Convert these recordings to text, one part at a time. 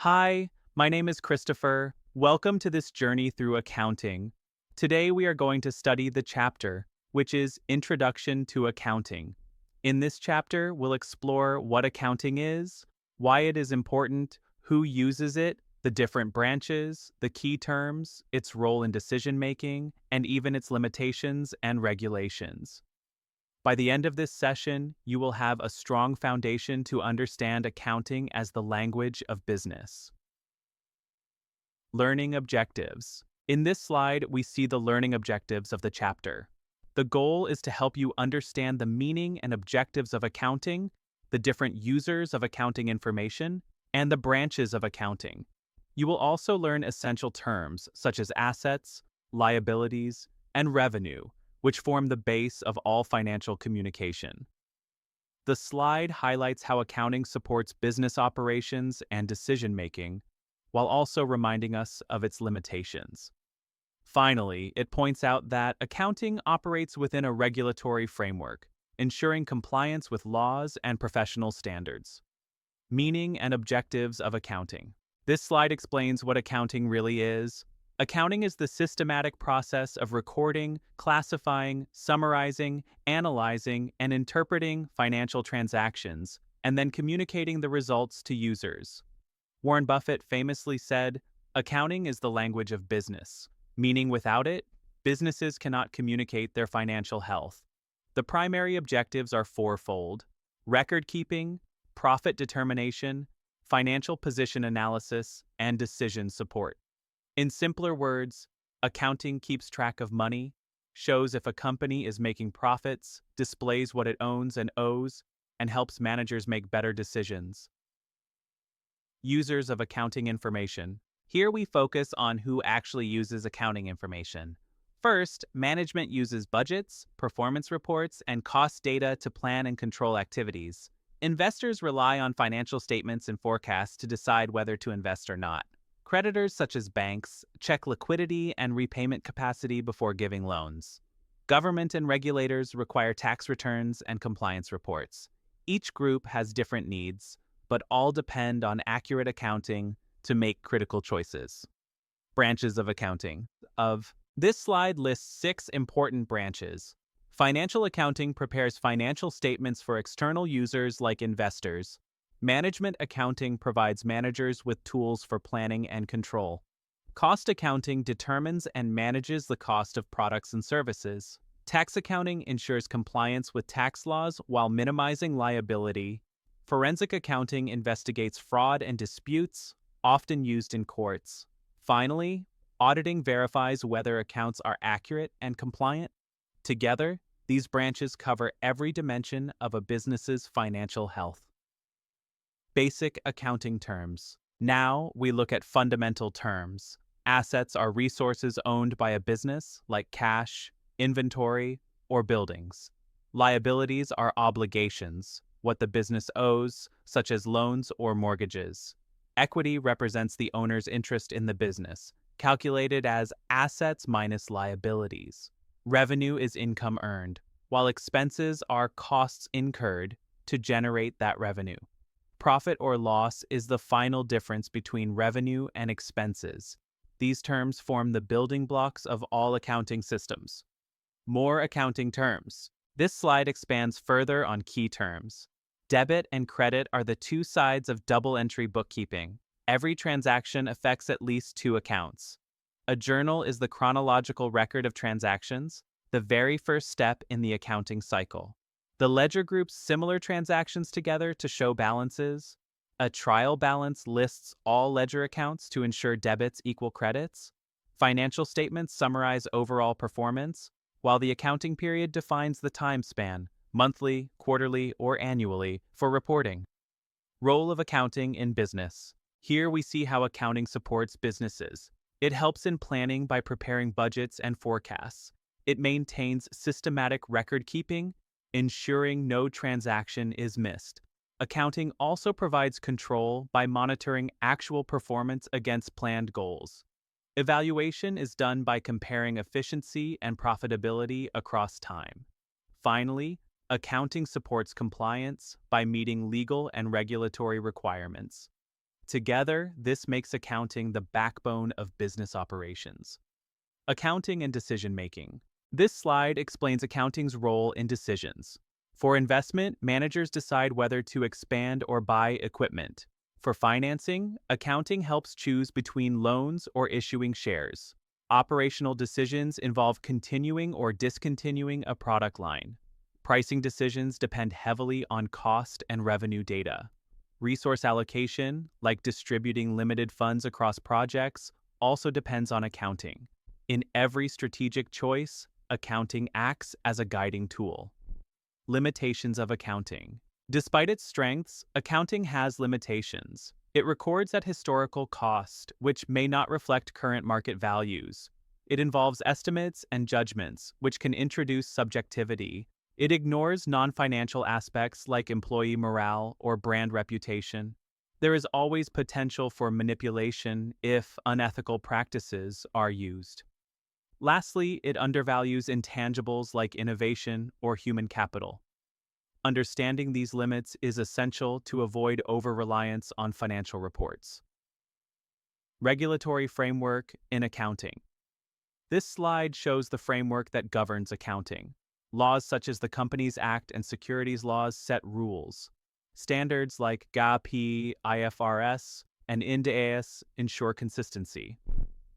Hi, my name is Christopher. Welcome to this journey through accounting. Today we are going to study the chapter, which is Introduction to Accounting. In this chapter, we'll explore what accounting is, why it is important, who uses it, the different branches, the key terms, its role in decision making, and even its limitations and regulations. By the end of this session, you will have a strong foundation to understand accounting as the language of business. Learning objectives. In this slide, we see the learning objectives of the chapter. The goal is to help you understand the meaning and objectives of accounting, the different users of accounting information, and the branches of accounting. You will also learn essential terms such as assets, liabilities, and revenue, which form the base of all financial communication. The slide highlights how accounting supports business operations and decision-making, while also reminding us of its limitations. Finally, it points out that accounting operates within a regulatory framework, ensuring compliance with laws and professional standards. Meaning and objectives of accounting. This slide explains what accounting really is. Accounting is the systematic process of recording, classifying, summarizing, analyzing, and interpreting financial transactions, and then communicating the results to users. Warren Buffett famously said, "Accounting is the language of business," meaning without it, businesses cannot communicate their financial health. The primary objectives are fourfold: record keeping, profit determination, financial position analysis, and decision support. In simpler words, accounting keeps track of money, shows if a company is making profits, displays what it owns and owes, and helps managers make better decisions. Users of accounting information. Here we focus on who actually uses accounting information. First, management uses budgets, performance reports, and cost data to plan and control activities. Investors rely on financial statements and forecasts to decide whether to invest or not. Creditors, such as banks, check liquidity and repayment capacity before giving loans. Government and regulators require tax returns and compliance reports. Each group has different needs, but all depend on accurate accounting to make critical choices. Branches of accounting. This slide lists 6 important branches. Financial accounting prepares financial statements for external users like investors. Management accounting provides managers with tools for planning and control. Cost accounting determines and manages the cost of products and services. Tax accounting ensures compliance with tax laws while minimizing liability. Forensic accounting investigates fraud and disputes, often used in courts. Finally, auditing verifies whether accounts are accurate and compliant. Together, these branches cover every dimension of a business's financial health. Basic accounting terms. Now we look at fundamental terms. Assets are resources owned by a business, like cash, inventory, or buildings. Liabilities are obligations, what the business owes, such as loans or mortgages. Equity represents the owner's interest in the business, calculated as assets minus liabilities. Revenue is income earned, while expenses are costs incurred to generate that revenue. Profit or loss is the final difference between revenue and expenses. These terms form the building blocks of all accounting systems. More accounting terms. This slide expands further on key terms. Debit and credit are the two sides of double-entry bookkeeping. Every transaction affects at least 2 accounts. A journal is the chronological record of transactions, the very first step in the accounting cycle. The ledger groups similar transactions together to show balances. A trial balance lists all ledger accounts to ensure debits equal credits. Financial statements summarize overall performance, while the accounting period defines the time span, monthly, quarterly, or annually, for reporting. Role of accounting in business. Here we see how accounting supports businesses. It helps in planning by preparing budgets and forecasts. It maintains systematic record keeping, ensuring no transaction is missed. Accounting also provides control by monitoring actual performance against planned goals. Evaluation is done by comparing efficiency and profitability across time. Finally, accounting supports compliance by meeting legal and regulatory requirements. Together, this makes accounting the backbone of business operations. Accounting and decision-making. This slide explains accounting's role in decisions. For investment, managers decide whether to expand or buy equipment. For financing, accounting helps choose between loans or issuing shares. Operational decisions involve continuing or discontinuing a product line. Pricing decisions depend heavily on cost and revenue data. Resource allocation, like distributing limited funds across projects, also depends on accounting. In every strategic choice, accounting acts as a guiding tool. Limitations of accounting. Despite its strengths, accounting has limitations. It records at historical cost, which may not reflect current market values. It involves estimates and judgments, which can introduce subjectivity. It ignores non-financial aspects like employee morale or brand reputation. There is always potential for manipulation if unethical practices are used. Lastly, it undervalues intangibles like innovation or human capital. Understanding these limits is essential to avoid over-reliance on financial reports. Regulatory framework in accounting. This slide shows the framework that governs accounting. Laws such as the Companies Act and securities laws set rules. Standards like GAAP, IFRS, and IND AS ensure consistency.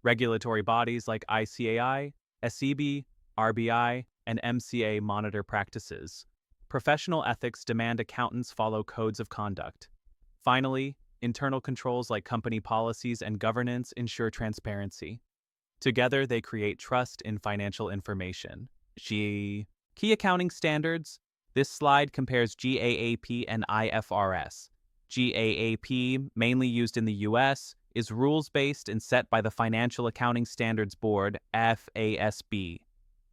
Regulatory bodies like ICAI, SEB, RBI, and MCA monitor practices. Professional ethics demand accountants follow codes of conduct. Finally, internal controls like company policies and governance ensure transparency. Together, they create trust in financial information. Key accounting standards. This slide compares GAAP and IFRS. GAAP, mainly used in the US, is rules-based and set by the Financial Accounting Standards Board, FASB.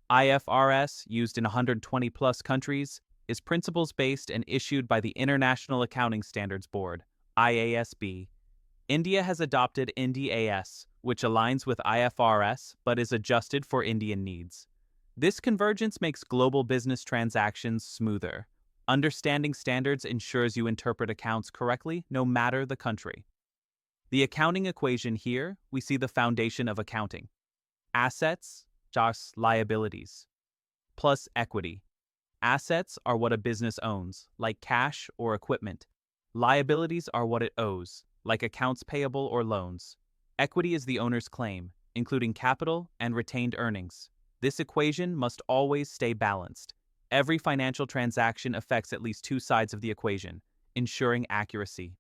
IFRS, used in 120-plus countries, is principles-based and issued by the International Accounting Standards Board, IASB. India has adopted IND AS, which aligns with IFRS but is adjusted for Indian needs. This convergence makes global business transactions smoother. Understanding standards ensures you interpret accounts correctly, no matter the country. The accounting equation here, we see the foundation of accounting. Assets, just liabilities, plus equity. Assets are what a business owns, like cash or equipment. Liabilities are what it owes, like accounts payable or loans. Equity is the owner's claim, including capital and retained earnings. This equation must always stay balanced. Every financial transaction affects at least two sides of the equation, ensuring accuracy.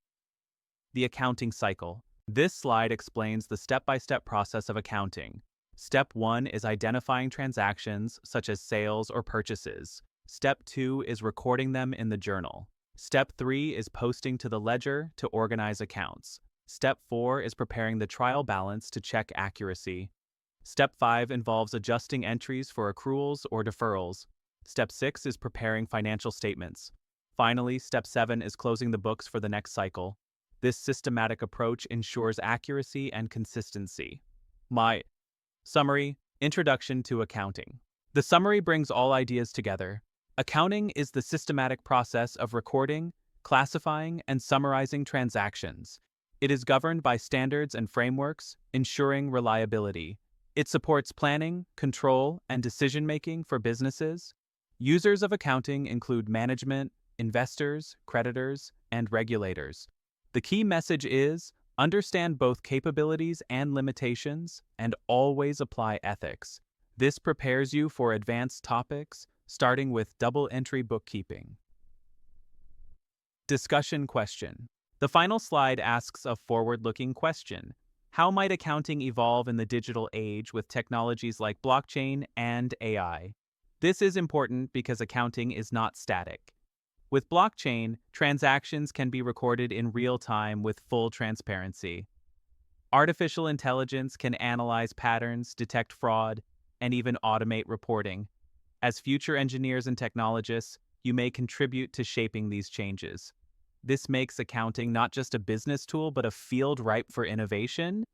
The accounting cycle. This slide explains the step-by-step process of accounting. Step 1 is identifying transactions, such as sales or purchases. Step 2 is recording them in the journal. Step 3 is posting to the ledger to organize accounts. Step 4 is preparing the trial balance to check accuracy. Step 5 involves adjusting entries for accruals or deferrals. Step 6 is preparing financial statements. Finally, Step 7 is closing the books for the next cycle. This systematic approach ensures accuracy and consistency. My summary, Introduction to Accounting. The summary brings all ideas together. Accounting is the systematic process of recording, classifying, and summarizing transactions. It is governed by standards and frameworks, ensuring reliability. It supports planning, control, and decision-making for businesses. Users of accounting include management, investors, creditors, and regulators. The key message is, understand both capabilities and limitations, and always apply ethics. This prepares you for advanced topics, starting with double-entry bookkeeping. Discussion question. The final slide asks a forward-looking question. How might accounting evolve in the digital age with technologies like blockchain and AI? This is important because accounting is not static. With blockchain, transactions can be recorded in real time with full transparency. Artificial intelligence can analyze patterns, detect fraud, and even automate reporting. As future engineers and technologists, you may contribute to shaping these changes. This makes accounting not just a business tool, but a field ripe for innovation